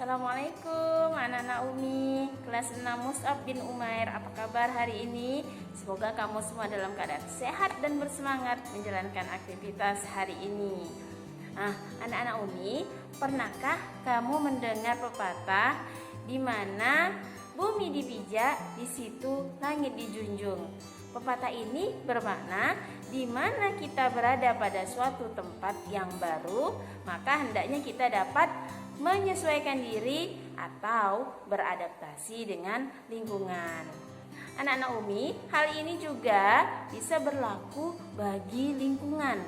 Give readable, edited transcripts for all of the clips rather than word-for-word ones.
Assalamualaikum anak-anak Umi kelas 6 Mus'ab bin Umair. Apa kabar hari ini? Semoga kamu semua dalam keadaan sehat dan bersemangat menjalankan aktivitas hari ini. Anak-anak Umi, pernahkah kamu mendengar pepatah di mana bumi dipijak, di situ langit dijunjung? Pepatah ini bermakna di mana kita berada pada suatu tempat yang baru, maka hendaknya kita dapat menyesuaikan diri atau beradaptasi dengan lingkungan. Anak-anak Umi, hal ini juga bisa berlaku bagi lingkungan,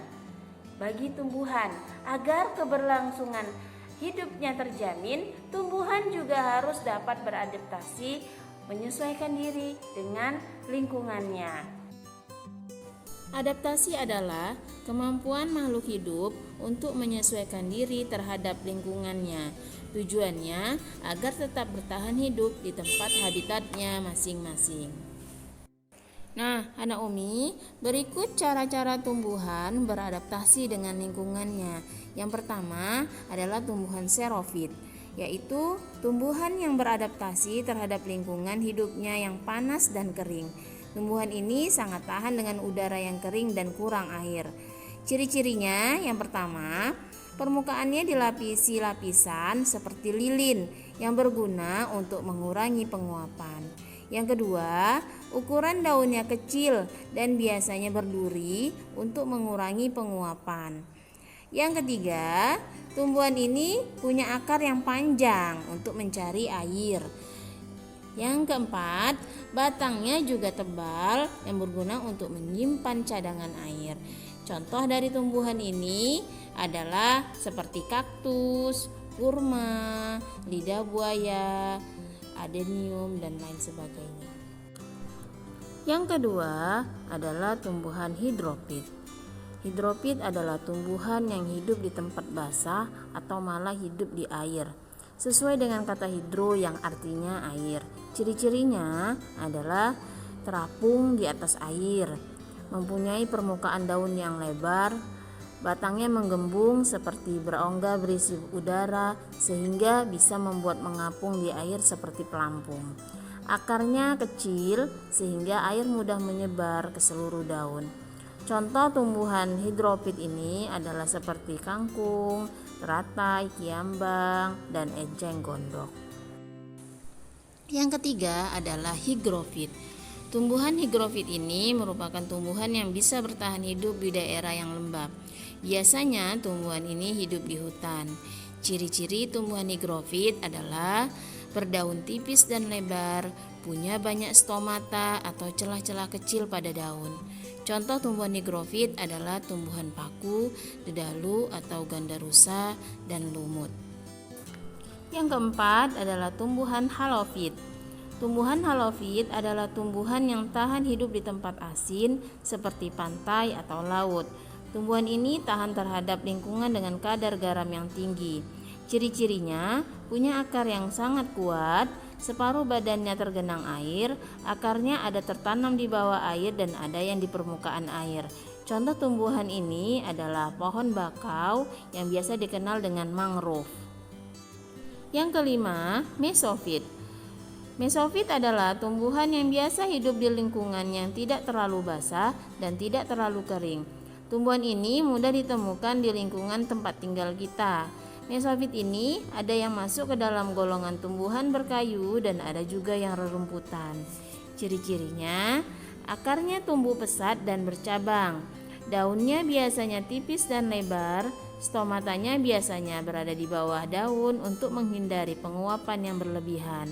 bagi tumbuhan. Agar keberlangsungan hidupnya terjamin, tumbuhan juga harus dapat beradaptasi, menyesuaikan diri dengan lingkungannya. Adaptasi adalah kemampuan makhluk hidup untuk menyesuaikan diri terhadap lingkungannya. Tujuannya agar tetap bertahan hidup di tempat habitatnya masing-masing. Anak Umi, berikut cara-cara tumbuhan beradaptasi dengan lingkungannya. Yang pertama adalah tumbuhan xerofit, yaitu tumbuhan yang beradaptasi terhadap lingkungan hidupnya yang panas dan kering. Tumbuhan ini sangat tahan dengan udara yang kering dan kurang air. Ciri-cirinya yang pertama, permukaannya dilapisi lapisan seperti lilin yang berguna untuk mengurangi penguapan. Yang kedua, ukuran daunnya kecil dan biasanya berduri untuk mengurangi penguapan. Yang ketiga, tumbuhan ini punya akar yang panjang untuk mencari air. Yang keempat, batangnya juga tebal yang berguna untuk menyimpan cadangan air. Contoh dari tumbuhan ini adalah seperti kaktus, kurma, lidah buaya, adenium, dan lain sebagainya. Yang kedua adalah tumbuhan hidropit. Hidropit adalah tumbuhan yang hidup di tempat basah atau malah hidup di air. Sesuai dengan kata hidro yang artinya air. Ciri-cirinya adalah terapung di atas air, mempunyai permukaan daun yang lebar, batangnya menggembung seperti berongga berisi udara sehingga bisa membuat mengapung di air seperti pelampung. Akarnya kecil sehingga air mudah menyebar ke seluruh daun. Contoh tumbuhan hidropit ini adalah seperti kangkung, teratai, kiambang, dan ejeng gondok. Yang ketiga adalah higrofit. Tumbuhan higrofit ini merupakan tumbuhan yang bisa bertahan hidup di daerah yang lembab. Biasanya tumbuhan ini hidup di hutan. Ciri-ciri tumbuhan higrofit adalah berdaun tipis dan lebar, punya banyak stomata atau celah-celah kecil pada daun. Contoh tumbuhan higrofit adalah tumbuhan paku, dedalu atau gandarusa, dan lumut. Yang keempat adalah tumbuhan halofit. Tumbuhan halofit adalah tumbuhan yang tahan hidup di tempat asin seperti pantai atau laut. Tumbuhan ini tahan terhadap lingkungan dengan kadar garam yang tinggi. Ciri-cirinya punya akar yang sangat kuat, separuh badannya tergenang air, akarnya ada tertanam di bawah air dan ada yang di permukaan air. Contoh tumbuhan ini adalah pohon bakau yang biasa dikenal dengan mangrove. Yang kelima, mesofit. Mesofit adalah tumbuhan yang biasa hidup di lingkungan yang tidak terlalu basah dan tidak terlalu kering. Tumbuhan ini mudah ditemukan di lingkungan tempat tinggal kita. Mesofit ini ada yang masuk ke dalam golongan tumbuhan berkayu dan ada juga yang rerumputan. Ciri-cirinya, akarnya tumbuh pesat dan bercabang. Daunnya biasanya tipis dan lebar, stomatanya biasanya berada di bawah daun untuk menghindari penguapan yang berlebihan.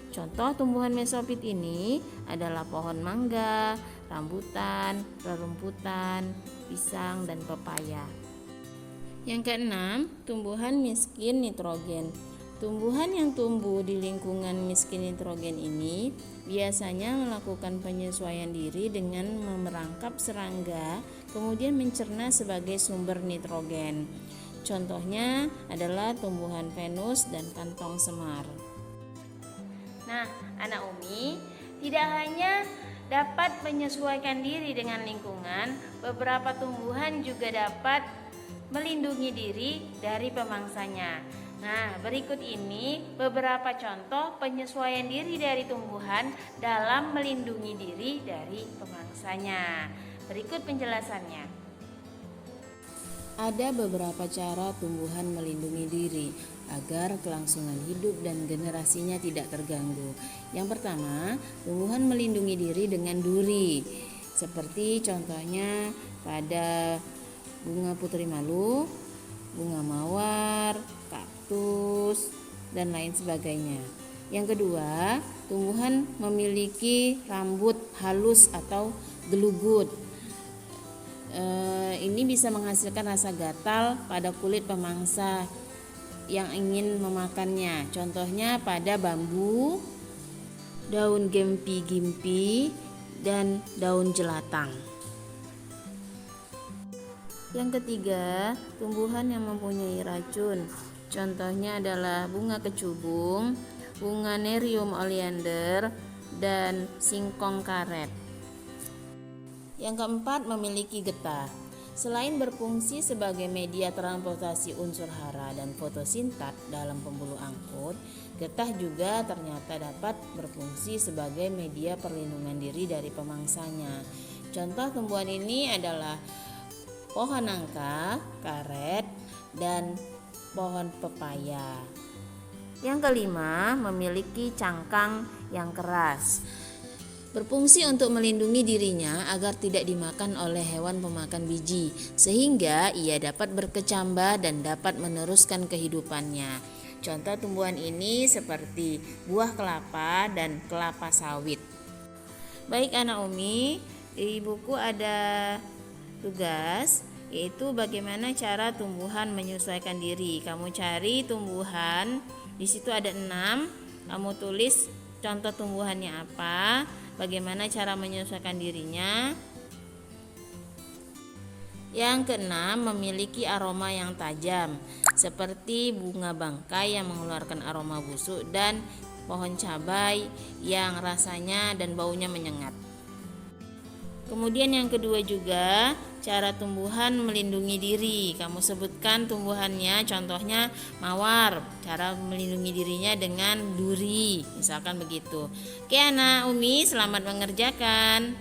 Contoh tumbuhan mesofit ini adalah pohon mangga, rambutan, rerumputan, pisang, dan pepaya. Yang keenam, tumbuhan miskin nitrogen. Tumbuhan yang tumbuh di lingkungan miskin nitrogen ini biasanya melakukan penyesuaian diri dengan memerangkap serangga, kemudian mencerna sebagai sumber nitrogen. Contohnya adalah tumbuhan venus dan kantong semar. Anak Umi, tidak hanya dapat menyesuaikan diri dengan lingkungan, beberapa tumbuhan juga dapat melindungi diri dari pemangsanya. Nah, berikut ini beberapa contoh penyesuaian diri dari tumbuhan dalam melindungi diri dari pemangsanya. Berikut penjelasannya. Ada beberapa cara tumbuhan melindungi diri agar kelangsungan hidup dan generasinya tidak terganggu. Yang pertama, tumbuhan melindungi diri dengan duri. Seperti contohnya pada bunga putri malu, bunga mawar, kaktus, dan lain sebagainya. Yang kedua, tumbuhan memiliki rambut halus atau gelugut. Ini bisa menghasilkan rasa gatal pada kulit pemangsa yang ingin memakannya. Contohnya pada bambu, daun gempi-gimpi, dan daun jelatang. Yang ketiga, tumbuhan yang mempunyai racun. Contohnya adalah bunga kecubung, bunga Nerium oleander, dan singkong karet. Yang keempat, memiliki getah. Selain berfungsi sebagai media transportasi unsur hara dan fotosintat dalam pembuluh angkut, getah juga ternyata dapat berfungsi sebagai media perlindungan diri dari pemangsanya. Contoh tumbuhan ini adalah pohon nangka, karet, dan pohon pepaya. Yang kelima, memiliki cangkang yang keras. Berfungsi untuk melindungi dirinya agar tidak dimakan oleh hewan pemakan biji, sehingga ia dapat berkecambah dan dapat meneruskan kehidupannya. Contoh tumbuhan ini seperti buah kelapa dan kelapa sawit. Baik anak Umi, di buku ada tugas, yaitu bagaimana cara tumbuhan menyesuaikan diri. Kamu cari tumbuhan, di situ ada 6, kamu tulis contoh tumbuhannya apa, bagaimana cara menyesuaikan dirinya. Yang keenam, memiliki aroma yang tajam, seperti bunga bangkai yang mengeluarkan aroma busuk dan pohon cabai yang rasanya dan baunya menyengat. Kemudian yang kedua juga, cara tumbuhan melindungi diri. Kamu sebutkan tumbuhannya, contohnya mawar, cara melindungi dirinya dengan duri, misalkan begitu. Oke anak Umi, selamat mengerjakan.